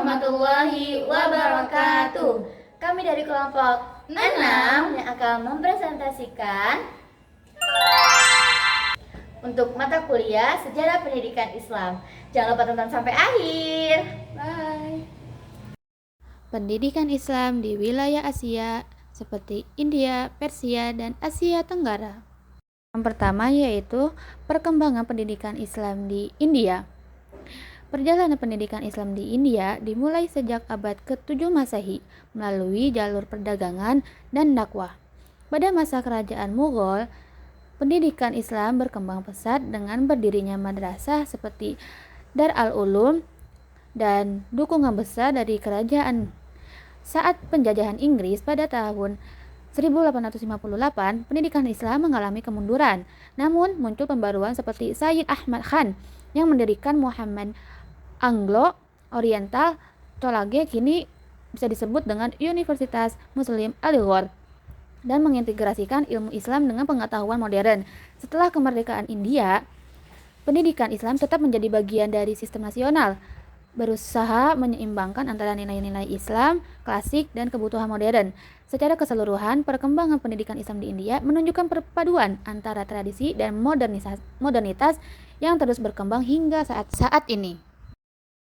warahmatullahi wabarakatuh. Kami dari kelompok 6 yang akan mempresentasikan untuk mata kuliah Sejarah Pendidikan Islam. Jangan lupa tonton sampai akhir. Bye. Pendidikan Islam di wilayah Asia seperti India, Persia, dan Asia Tenggara. Yang pertama yaitu perkembangan pendidikan Islam di India. Perjalanan pendidikan Islam di India dimulai sejak abad ke-7 Masehi melalui jalur perdagangan dan dakwah. Pada masa kerajaan Mughal, pendidikan Islam berkembang pesat dengan berdirinya madrasah seperti Dar al-Ulum dan dukungan besar dari kerajaan. Saat penjajahan Inggris pada tahun 1858, pendidikan Islam mengalami kemunduran. Namun muncul pembaruan seperti Sayyid Ahmad Khan yang mendirikan Muhammad Anglo Oriental College, kini bisa disebut dengan Universitas Muslim Al-Ghor, dan mengintegrasikan ilmu Islam dengan pengetahuan modern. Setelah kemerdekaan India, pendidikan Islam tetap menjadi bagian dari sistem nasional, berusaha menyeimbangkan antara nilai-nilai Islam klasik dan kebutuhan modern. Secara keseluruhan, perkembangan pendidikan Islam di India menunjukkan perpaduan antara tradisi dan modernitas yang terus berkembang hingga saat ini.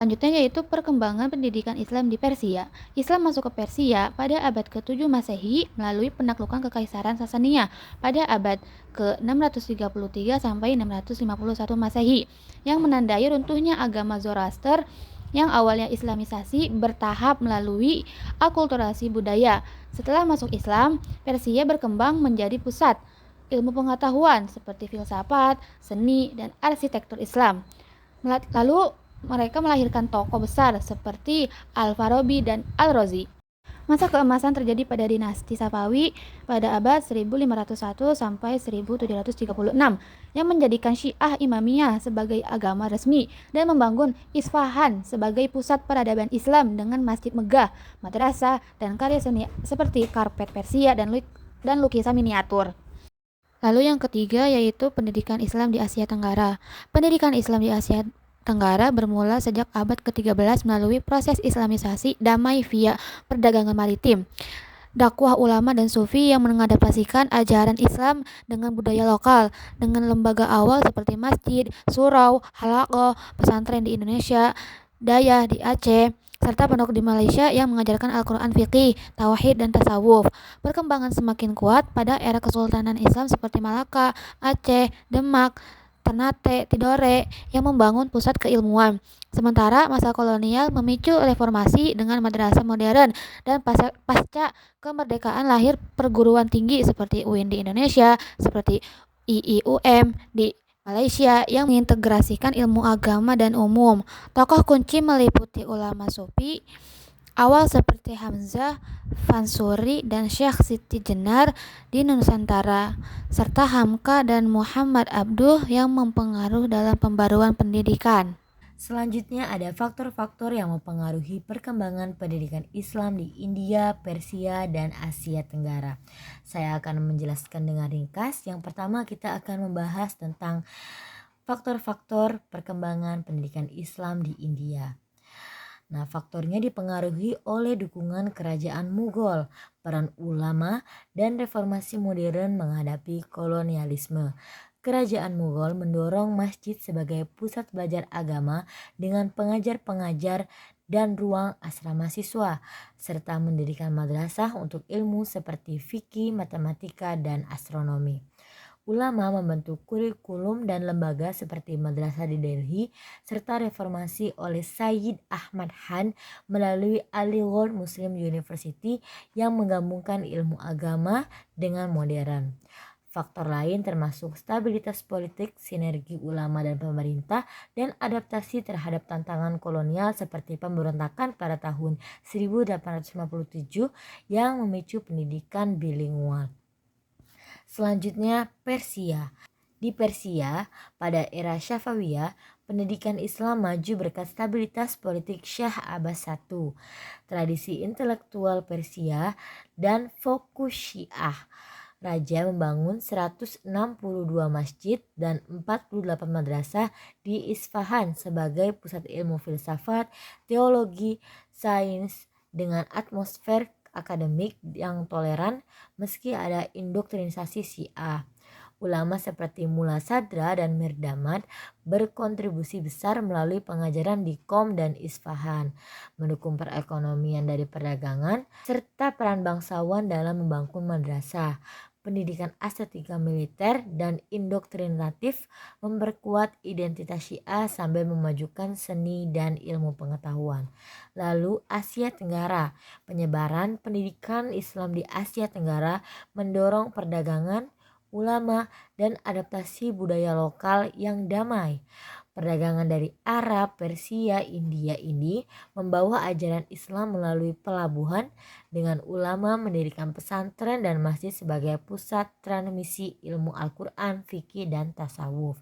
Selanjutnya yaitu perkembangan pendidikan Islam di Persia. Islam masuk ke Persia pada abad ke-7 Masehi melalui penaklukan Kekaisaran Sasania pada abad ke-633 sampai 651 Masehi yang menandai runtuhnya agama Zoroaster yang awalnya Islamisasi bertahap melalui akulturasi budaya. Setelah masuk Islam, Persia berkembang menjadi pusat ilmu pengetahuan seperti filsafat, seni, dan arsitektur Islam. Lalu mereka melahirkan tokoh besar seperti Al-Farabi dan Al-Razi. Masa keemasan terjadi pada dinasti Safawi pada abad 1501 sampai 1736 yang menjadikan Syiah Imamiyah sebagai agama resmi dan membangun Isfahan sebagai pusat peradaban Islam dengan Masjid Megah, madrasah, dan karya seni seperti karpet Persia dan lukisan miniatur. Lalu yang ketiga yaitu pendidikan Islam di Asia Tenggara. Pendidikan Islam di Asia Tenggara bermula sejak abad ke-13 melalui proses islamisasi damai via perdagangan maritim. Dakwah ulama dan sufi yang mengadaptasikan ajaran Islam dengan budaya lokal, dengan lembaga awal seperti masjid, surau, halaqah, pesantren di Indonesia, dayah di Aceh, serta pondok di Malaysia yang mengajarkan Al-Quran, fiqih, tauhid, dan tasawuf. Perkembangan semakin kuat pada era Kesultanan Islam seperti Malaka, Aceh, Demak, Ternate, Tidore yang membangun pusat keilmuan. Sementara masa kolonial memicu reformasi dengan madrasah modern, dan pasca kemerdekaan lahir perguruan tinggi seperti UIN di Indonesia, seperti IIUM di Malaysia yang mengintegrasikan ilmu agama dan umum. Tokoh kunci meliputi ulama sufi awal seperti Hamzah Fansuri dan Syekh Siti Jenar di Nusantara, serta Hamka dan Muhammad Abduh yang mempengaruhi dalam pembaruan pendidikan. Selanjutnya ada faktor-faktor yang mempengaruhi perkembangan pendidikan Islam di India, Persia, dan Asia Tenggara. Saya akan menjelaskan dengan ringkas. Yang pertama kita akan membahas tentang faktor-faktor perkembangan pendidikan Islam di India. Nah, faktornya dipengaruhi oleh dukungan kerajaan Mughal, peran ulama, dan reformasi modern menghadapi kolonialisme. Kerajaan Mughal mendorong masjid sebagai pusat belajar agama dengan pengajar-pengajar dan ruang asrama siswa, serta mendirikan madrasah untuk ilmu seperti fikih, matematika, dan astronomi. Ulama membentuk kurikulum dan lembaga seperti madrasah di Delhi, serta reformasi oleh Sayyid Ahmad Khan melalui Aligarh Muslim University yang menggabungkan ilmu agama dengan modern. Faktor lain termasuk stabilitas politik, sinergi ulama dan pemerintah, dan adaptasi terhadap tantangan kolonial seperti pemberontakan pada tahun 1857 yang memicu pendidikan bilingual. Selanjutnya Persia. Di Persia, pada era Safawiyah, pendidikan Islam maju berkat stabilitas politik Shah Abbas I, tradisi intelektual Persia, dan fokus Syiah. Raja membangun 162 masjid dan 48 madrasah di Isfahan sebagai pusat ilmu filsafat, teologi, sains dengan atmosfer akademik yang toleran meski ada indoktrinisasi Syiah. Ulama seperti Mulla Sadra dan Mirdamad berkontribusi besar melalui pengajaran di Qom dan Isfahan, mendukung perekonomian dari perdagangan, serta peran bangsawan dalam membangun madrasah. Pendidikan estetika militer dan indoktrinatif memperkuat identitas Syiah sambil memajukan seni dan ilmu pengetahuan. Lalu Asia Tenggara, penyebaran pendidikan Islam di Asia Tenggara mendorong perdagangan, ulama, dan adaptasi budaya lokal yang damai. Perdagangan dari Arab, Persia, India ini membawa ajaran Islam melalui pelabuhan dengan ulama mendirikan pesantren dan masjid sebagai pusat transmisi ilmu Al-Quran, fikih, dan tasawuf.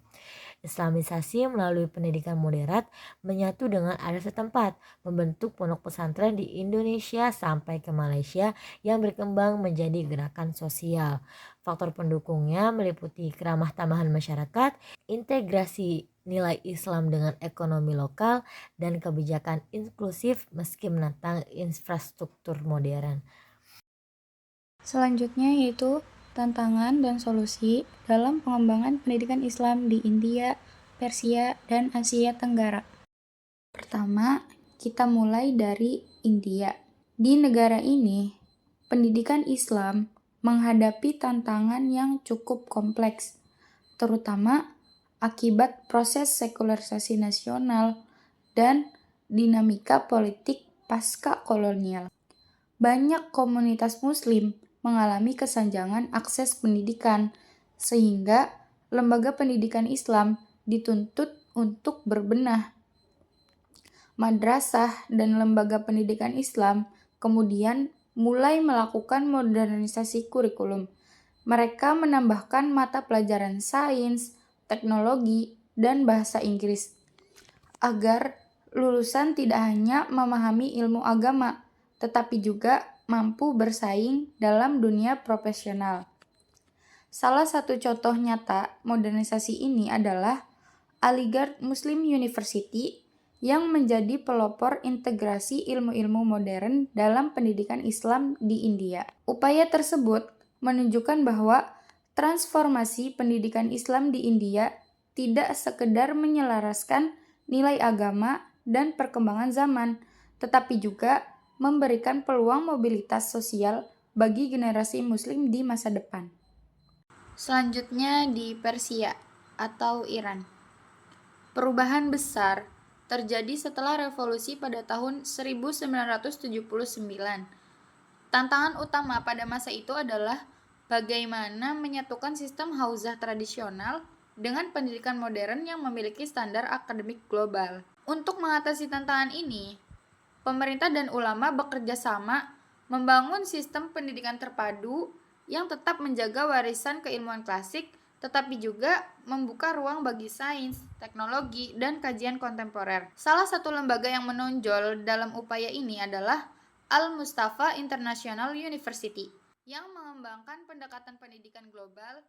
Islamisasi melalui pendidikan moderat menyatu dengan adat setempat, membentuk pondok pesantren di Indonesia sampai ke Malaysia yang berkembang menjadi gerakan sosial. Faktor pendukungnya meliputi keramah tamahan masyarakat, integrasi nilai Islam dengan ekonomi lokal, dan kebijakan inklusif meski menantang infrastruktur modern. Selanjutnya yaitu tantangan dan solusi dalam pengembangan pendidikan Islam di India, Persia, dan Asia Tenggara. Pertama, kita mulai dari India. Di negara ini, pendidikan Islam menghadapi tantangan yang cukup kompleks, terutama akibat proses sekularisasi nasional dan dinamika politik pasca kolonial. Banyak komunitas Muslim mengalami kesenjangan akses pendidikan, sehingga lembaga pendidikan Islam dituntut untuk berbenah. Madrasah dan lembaga pendidikan Islam kemudian mulai melakukan modernisasi kurikulum. Mereka menambahkan mata pelajaran sains, teknologi, dan bahasa Inggris agar lulusan tidak hanya memahami ilmu agama, tetapi juga mampu bersaing dalam dunia profesional. Salah satu contoh nyata modernisasi ini adalah Aligarh Muslim University yang menjadi pelopor integrasi ilmu-ilmu modern dalam pendidikan Islam di India. Upaya tersebut menunjukkan bahwa transformasi pendidikan Islam di India tidak sekedar menyelaraskan nilai agama dan perkembangan zaman, tetapi juga memberikan peluang mobilitas sosial bagi generasi Muslim di masa depan. Selanjutnya di Persia atau Iran. Perubahan besar terjadi setelah revolusi pada tahun 1979. Tantangan utama pada masa itu adalah bagaimana menyatukan sistem hauzah tradisional dengan pendidikan modern yang memiliki standar akademik global. Untuk mengatasi tantangan ini, pemerintah dan ulama bekerja sama membangun sistem pendidikan terpadu yang tetap menjaga warisan keilmuan klasik, tetapi juga membuka ruang bagi sains, teknologi, dan kajian kontemporer. Salah satu lembaga yang menonjol dalam upaya ini adalah Al-Mustafa International University, yang mengembangkan pendekatan pendidikan global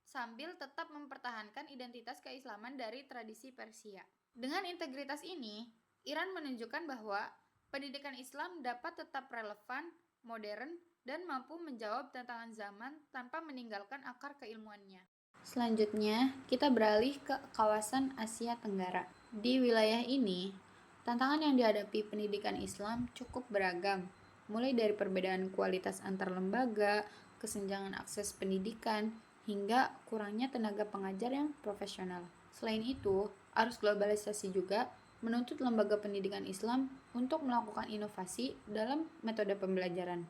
sambil tetap mempertahankan identitas keislaman dari tradisi Persia. Dengan integritas ini, Iran menunjukkan bahwa pendidikan Islam dapat tetap relevan, modern, dan mampu menjawab tantangan zaman tanpa meninggalkan akar keilmuannya. Selanjutnya, kita beralih ke kawasan Asia Tenggara. Di wilayah ini, tantangan yang dihadapi pendidikan Islam cukup beragam, mulai dari perbedaan kualitas antar lembaga, kesenjangan akses pendidikan, hingga kurangnya tenaga pengajar yang profesional. Selain itu, arus globalisasi juga menuntut lembaga pendidikan Islam untuk melakukan inovasi dalam metode pembelajaran.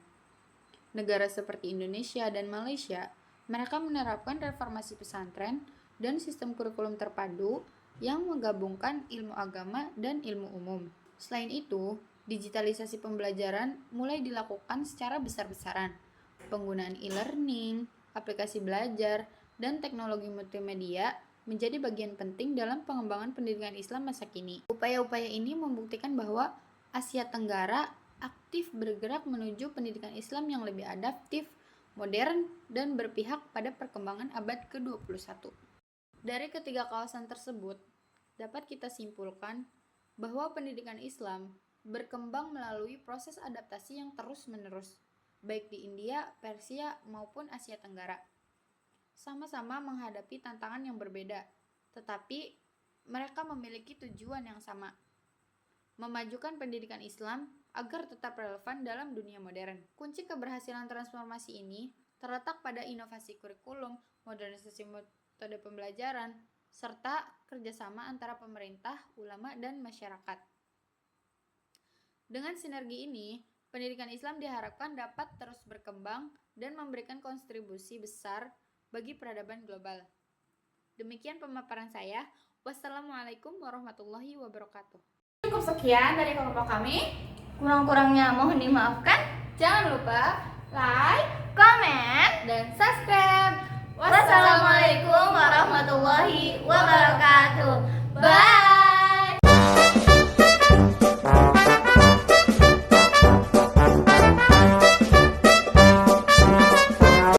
Negara seperti Indonesia dan Malaysia, mereka menerapkan reformasi pesantren dan sistem kurikulum terpadu yang menggabungkan ilmu agama dan ilmu umum. Selain itu, digitalisasi pembelajaran mulai dilakukan secara besar-besaran. Penggunaan e-learning, aplikasi belajar, dan teknologi multimedia menjadi bagian penting dalam pengembangan pendidikan Islam masa kini. Upaya-upaya ini membuktikan bahwa Asia Tenggara aktif bergerak menuju pendidikan Islam yang lebih adaptif, modern, dan berpihak pada perkembangan abad ke-21. Dari ketiga kawasan tersebut, dapat kita simpulkan bahwa pendidikan Islam berkembang melalui proses adaptasi yang terus-menerus, baik di India, Persia, maupun Asia Tenggara. Sama-sama menghadapi tantangan yang berbeda, tetapi mereka memiliki tujuan yang sama, memajukan pendidikan Islam agar tetap relevan dalam dunia modern. Kunci keberhasilan transformasi ini terletak pada inovasi kurikulum, modernisasi metode pembelajaran, serta kerjasama antara pemerintah, ulama, dan masyarakat. Dengan sinergi ini, pendidikan Islam diharapkan dapat terus berkembang dan memberikan kontribusi besar bagi peradaban global. Demikian pemaparan saya. Wassalamualaikum warahmatullahi wabarakatuh. Cukup sekian dari kelompok kami. Kurang-kurangnya mohon dimaafkan. Jangan lupa Like, comment,